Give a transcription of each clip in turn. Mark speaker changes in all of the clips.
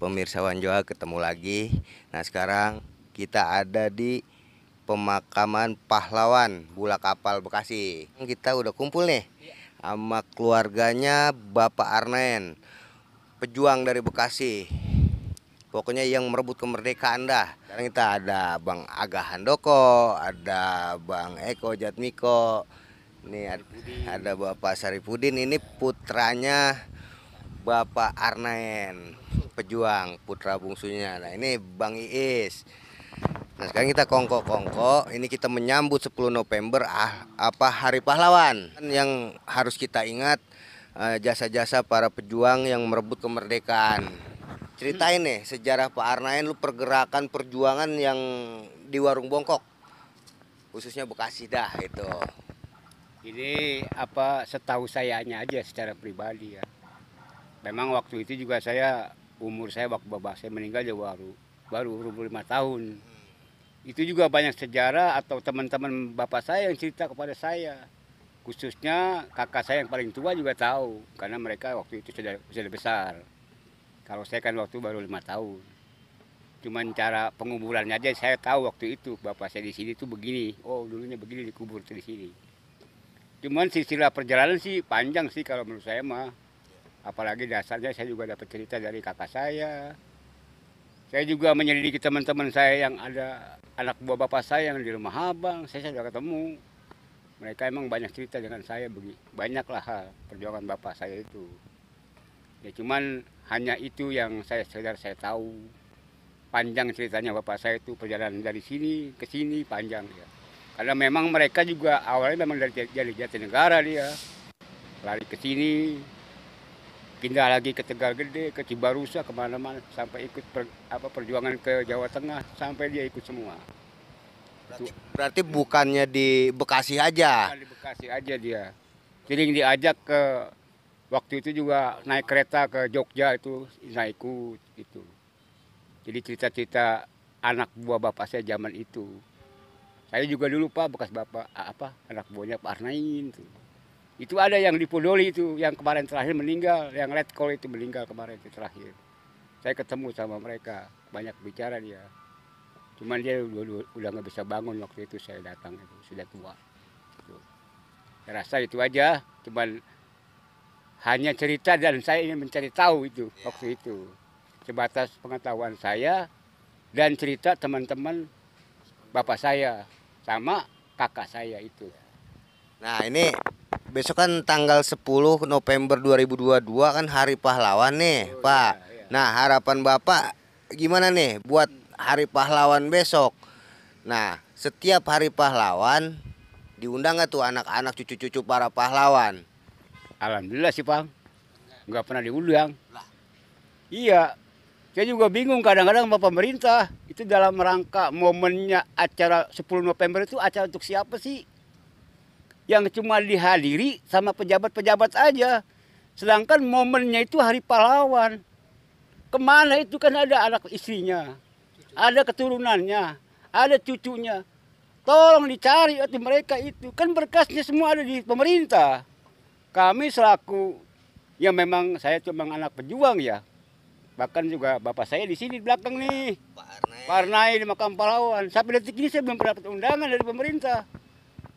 Speaker 1: pemirsa Wanjoa, ketemu lagi. Nah sekarang kita ada di pemakaman pahlawan Bula Kapal Bekasi. Kita udah kumpul nih sama keluarganya Bapak Arnaen, pejuang dari Bekasi. Pokoknya yang merebut kemerdekaan dah. Sekarang kita ada Bang Aga Handoko, ada Bang Eko Jatmiko, ini ada Bapak Saripudin, ini putranya Bapak Arnaen, pejuang, putra bungsunya. Nah ini Bang Iis. Nah sekarang kita kongko-kongko, ini kita menyambut 10 November Hari Pahlawan. Yang harus kita ingat jasa-jasa para pejuang yang merebut kemerdekaan. Ceritain nih sejarah Pak Arnaen, lu pergerakan perjuangan yang di Warung Bongkok, khususnya Bekasi dah itu.
Speaker 2: Ini setahu sayanya aja secara pribadi ya. Memang waktu itu juga umur saya waktu bapak saya meninggal juga baru 25 tahun. Itu juga banyak sejarah atau teman-teman bapak saya yang cerita kepada saya. Khususnya kakak saya yang paling tua juga tahu, karena mereka waktu itu sudah besar. Kalau saya kan waktu baru 5 tahun. Cuman cara penguburannya aja saya tahu waktu itu bapak saya di sini tuh begini. Oh dulunya begini dikubur di sini. Cuman silsilah perjalanan sih panjang sih kalau menurut saya mah. Apalagi dasarnya saya juga dapat cerita dari kakak saya. Saya juga menyelidiki teman-teman saya yang ada anak buah bapak saya yang di rumah abang. Saya sudah ketemu. Mereka emang banyak cerita dengan saya. Banyaklah perjuangan bapak saya itu. Ya cuman hanya itu yang saya tahu. Panjang ceritanya bapak saya itu perjalanan dari sini ke sini panjang ya. Karena memang mereka juga awalnya memang dari Jatinegara dia. Lari ke sini. Pindah lagi ke Tegal Gede, ke Cibarusa, kemana-mana. Sampai ikut perjuangan ke Jawa Tengah, sampai dia ikut semua.
Speaker 1: Berarti bukannya di Bekasi aja?
Speaker 2: Bukan di Bekasi aja dia. Sering diajak ke, waktu itu juga naik kereta ke Jogja itu, ikut itu. Jadi cerita-cerita anak buah bapak saya zaman itu. Saya juga dulu Pak, bekas bapak, anak buahnya Pak Arnaen tuh. Itu ada yang di Podoli itu, yang kemarin terakhir meninggal, yang Red Call itu meninggal kemarin itu terakhir. Saya ketemu sama mereka, banyak bicara dia. Cuman dia udah nggak bisa bangun waktu itu saya datang itu, sudah tua. Saya rasa itu aja, cuman hanya cerita dan saya ingin mencari tahu itu waktu itu. Sebatas pengetahuan saya dan cerita teman-teman bapak saya sama kakak saya itu.
Speaker 1: Nah ini besok kan tanggal 10 November 2022 kan Hari Pahlawan nih Pak.
Speaker 2: Iya.
Speaker 1: Nah harapan Bapak gimana nih buat Hari Pahlawan besok? Nah setiap Hari Pahlawan diundang nggak tuh anak-anak cucu-cucu para pahlawan?
Speaker 2: Alhamdulillah sih Bang, nggak pernah diundang. Iya, saya juga bingung kadang-kadang sama pemerintah. Itu dalam rangka momennya acara 10 November itu acara untuk siapa sih? Yang cuma dihadiri sama pejabat-pejabat aja. Sedangkan momennya itu Hari Pahlawan. Kemana itu kan ada anak istrinya, ada keturunannya, ada cucunya. Tolong dicari atau mereka itu. Kan berkasnya semua ada di pemerintah. Kami selaku, ya memang saya cuma anak pejuang ya. Bahkan juga bapak saya di sini di belakang nih. Pak Arnaen di makam pahlawan. Sampai detik ini saya belum pernah dapat undangan dari pemerintah.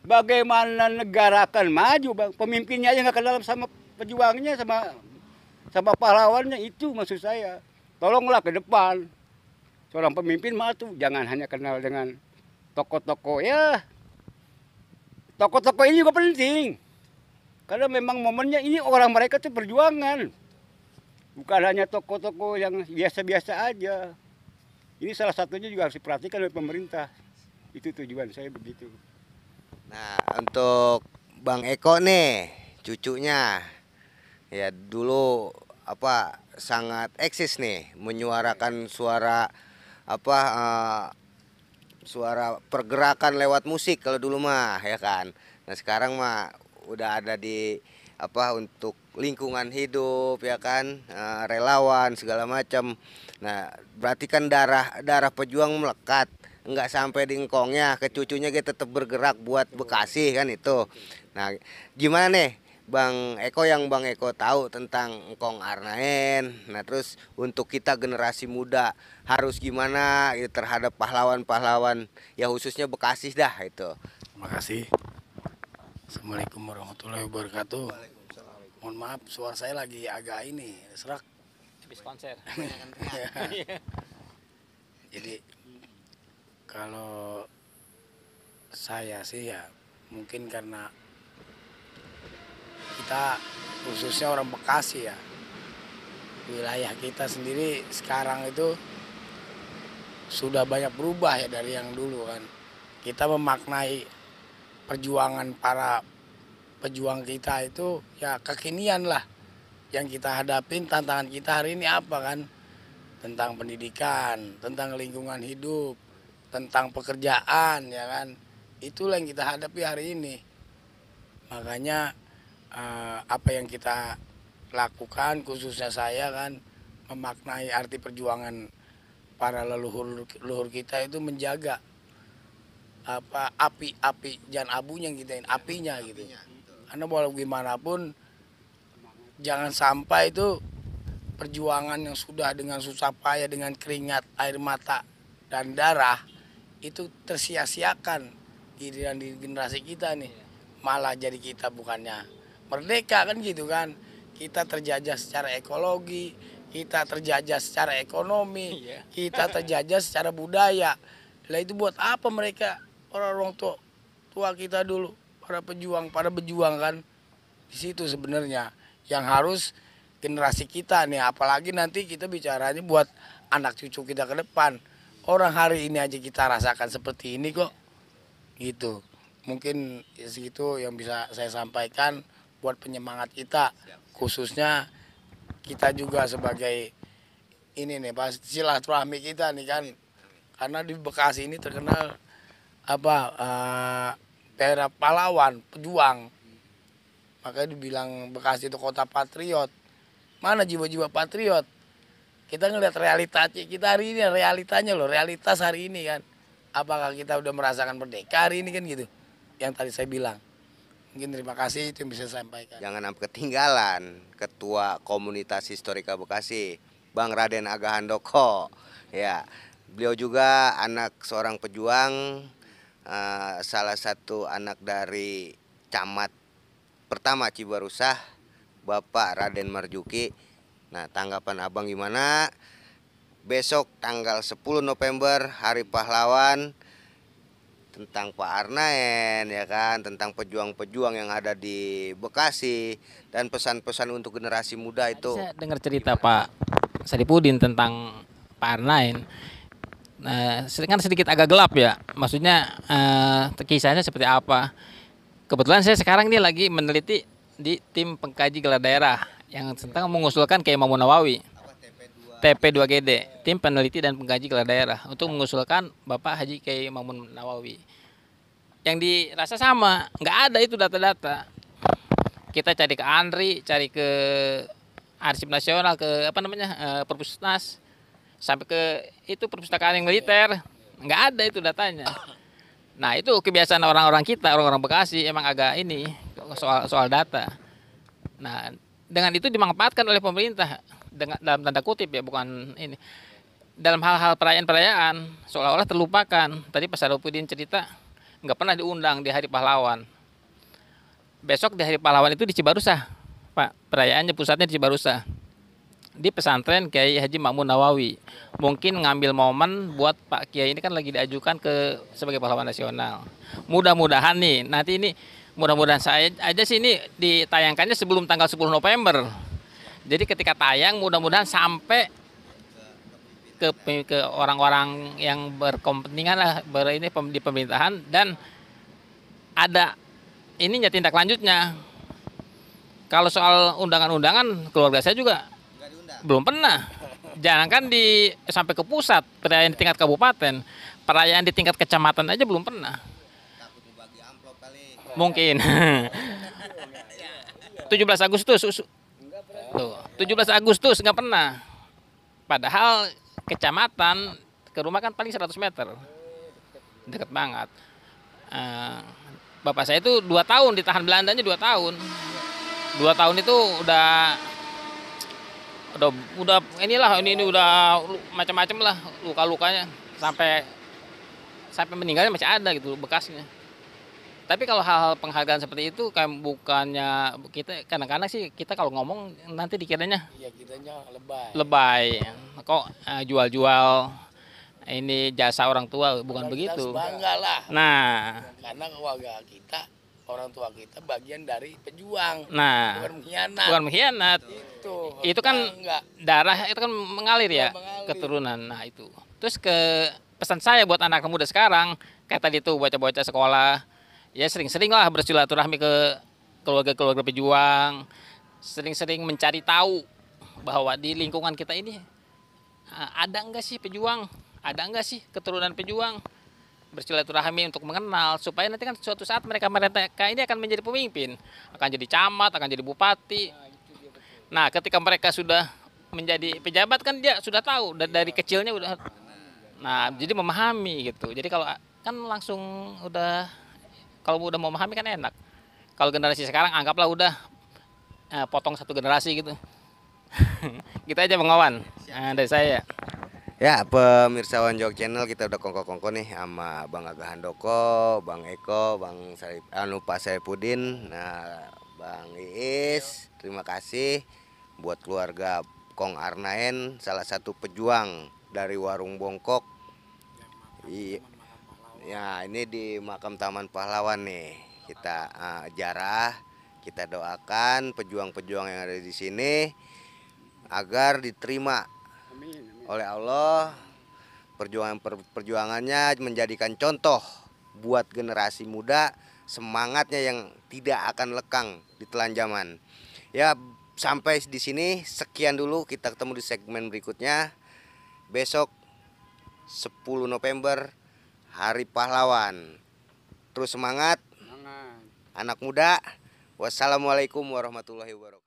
Speaker 2: Bagaimana negara akan maju Bang? Pemimpinnya aja nggak kenal sama pejuangnya, sama pahlawannya, itu maksud saya. Tolonglah ke depan. Seorang pemimpin mah tuh jangan hanya kenal dengan tokoh-tokoh ya. Tokoh-tokoh ini juga penting. Karena memang momennya ini orang mereka tuh perjuangan. Bukan hanya tokoh-tokoh yang biasa-biasa aja. Ini salah satunya juga harus diperhatikan oleh pemerintah. Itu tujuan saya begitu.
Speaker 1: Nah untuk Bang Eko nih cucunya ya dulu sangat eksis nih menyuarakan suara suara pergerakan lewat musik kalau dulu mah ya kan. Nah sekarang mah udah ada di untuk lingkungan hidup ya kan, relawan segala macam. Nah berarti kan darah pejuang melekat, nggak sampai di engkongnya ke cucunya, kita tetap bergerak buat Bekasi kan itu. Nah gimana nih Bang Eko tahu tentang Engkong Arnaen. Nah, terus untuk kita generasi muda harus gimana gitu terhadap pahlawan-pahlawan ya khususnya Bekasi dah itu.
Speaker 3: Terima kasih. Assalamualaikum warahmatullahi wabarakatuh. Mohon maaf, suara saya lagi agak ini serak.
Speaker 4: Habis konser.
Speaker 3: Jadi kalau saya sih ya mungkin karena kita khususnya orang Bekasi ya, wilayah kita sendiri sekarang itu sudah banyak berubah ya dari yang dulu kan. Kita memaknai perjuangan para pejuang kita itu ya kekinian lah. Yang kita hadapin, tantangan kita hari ini apa kan? Tentang pendidikan, tentang lingkungan hidup, tentang pekerjaan ya kan. Itulah yang kita hadapi hari ini. Makanya apa yang kita lakukan khususnya saya kan memaknai arti perjuangan para leluhur kita itu menjaga apa api jangan abunya gitu, apinya gitu. Karena walau gimana pun jangan sampai itu perjuangan yang sudah dengan susah payah, dengan keringat, air mata, dan darah itu tersia-siakan giliran di generasi kita nih. Malah jadi kita bukannya merdeka kan gitu kan. Kita terjajah secara ekologi, kita terjajah secara ekonomi, kita terjajah secara budaya. Lah itu buat apa mereka, orang-orang tua kita dulu, para pejuang kan. Di situ sebenarnya yang harus generasi kita nih, apalagi nanti kita bicaranya buat anak cucu kita ke depan. Orang hari ini aja kita rasakan seperti ini kok. Gitu. Mungkin segitu yang bisa saya sampaikan buat penyemangat kita. Khususnya kita juga sebagai ini nih, silaturahmi kita nih kan. Karena di Bekasi ini terkenal daerah pahlawan, pejuang. Makanya dibilang Bekasi itu kota patriot. Mana jiwa-jiwa patriot? Kita ngeliat realitas kita hari ini, realitanya loh, realitas hari ini kan. Apakah kita udah merasakan merdeka hari ini kan gitu. Yang tadi saya bilang. Mungkin terima kasih itu yang bisa saya sampaikan.
Speaker 1: Jangan sampai ketinggalan Ketua Komunitas Historika Bekasi, Bang Raden Aga Handoko. Ya, beliau juga anak seorang pejuang, salah satu anak dari camat pertama Cibarusah, Bapak Raden Marjuki. Nah, tanggapan Abang gimana? Besok tanggal 10 November Hari Pahlawan, tentang Pak Arnaen ya kan, tentang pejuang-pejuang yang ada di Bekasi dan pesan-pesan untuk generasi muda itu.
Speaker 4: Saya dengar cerita Pak Saripudin tentang Pak Arnaen. Nah, kan sedikit agak gelap ya. Maksudnya kisahnya seperti apa? Kebetulan saya sekarang ini lagi meneliti di tim pengkaji gelar daerah yang tentang mengusulkan Kiai Imamun Nawawi. TP2GD, tim peneliti dan pengkaji gelar daerah, untuk mengusulkan Bapak Haji Kiai Imamun Nawawi. Yang dirasa sama, nggak ada itu data-data. Kita cari ke ANRI, cari ke Arsip Nasional, ke Perpusnas, sampai ke itu perpustakaan yang militer, nggak ada itu datanya. Nah itu kebiasaan orang-orang kita, orang-orang Bekasi emang agak ini soal data. Nah dengan itu dimanfaatkan oleh pemerintah. Dalam tanda kutip ya, bukan ini, dalam hal-hal perayaan-perayaan seolah-olah terlupakan. Tadi Pak Saripudin cerita nggak pernah diundang di Hari Pahlawan. Besok di Hari Pahlawan itu di Cibarusah, Pak, perayaannya pusatnya di Cibarusah, di pesantren Kiai Haji Ma'mun Nawawi. Mungkin ngambil momen buat Pak Kiai ini kan lagi diajukan sebagai pahlawan nasional. Mudah-mudahan nih nanti ini, mudah-mudahan saya aja sih ini ditayangkannya sebelum tanggal 10 November. Jadi ketika tayang mudah-mudahan sampai ke orang-orang yang berkepentingan lah di pemerintahan, dan ada ininya tindak lanjutnya. Kalau soal undangan-undangan, keluarga saya juga belum pernah. Jangankan sampai ke pusat, perayaan di tingkat kabupaten, perayaan di tingkat kecamatan aja belum pernah. Mungkin 17 Agustus Tuh, 17 Agustus nggak pernah. Padahal kecamatan ke rumah kan paling 100 meter. Dekat banget. Bapak saya itu 2 tahun ditahan Belandanya, 2 tahun. 2 tahun itu udah inilah ini udah macam-macam lah luka-lukanya sampai meninggalnya masih ada gitu bekasnya. Tapi kalau hal-hal penghargaan seperti itu kan bukannya kita kadang-kadang sih kita kalau ngomong nanti dikiranya
Speaker 3: Iya, kitanya lebay.
Speaker 4: lebay. Kok jual-jual ini jasa orang tua bukan
Speaker 3: Padahal kita
Speaker 4: begitu.
Speaker 3: harus bangga lah.
Speaker 4: Nah,
Speaker 3: Karena keluarga kita, orang tua kita bagian dari pejuang.
Speaker 4: nah
Speaker 3: Bukan mengkhianat.
Speaker 4: bukan mengkhianat. Itu kan
Speaker 3: bangga.
Speaker 4: darah itu kan mengalir ya
Speaker 3: mengalir.
Speaker 4: keturunan. Nah itu. Terus pesan saya buat anak muda sekarang kayak tadi tuh bocah-bocah sekolah ya sering-sering lah bersilaturahmi ke keluarga-keluarga pejuang, sering-sering mencari tahu bahwa di lingkungan kita ini ada enggak sih pejuang, ada enggak sih keturunan pejuang, bersilaturahmi untuk mengenal supaya nanti kan suatu saat mereka ini akan menjadi pemimpin, akan jadi camat, akan jadi bupati. Nah ketika mereka sudah menjadi pejabat kan dia sudah tahu dari kecilnya udah, nah jadi memahami gitu. Jadi kalau kan langsung kalau udah memahami kan enak. Kalau generasi sekarang anggaplah udah potong satu generasi gitu. Gitu aja Bang Wawan dari saya.
Speaker 1: Ya, pemirsa Wanjok Channel kita udah kongko-kongko nih sama Bang Aga Handoko, Bang Eko, Bang Pak Saipudin, nah Bang Iis, terima kasih buat keluarga Kong Arnaen, salah satu pejuang dari Warung Bongkok. Ya, ini di makam Taman Pahlawan nih. Kita jarah, kita doakan pejuang-pejuang yang ada di sini agar diterima oleh Allah, perjuangannya menjadikan contoh buat generasi muda, semangatnya yang tidak akan lekang ditelan zaman. Ya, sampai di sini sekian dulu, kita ketemu di segmen berikutnya. Besok 10 November Hari Pahlawan. Terus semangat anak muda. Wassalamualaikum warahmatullahi wabarakatuh.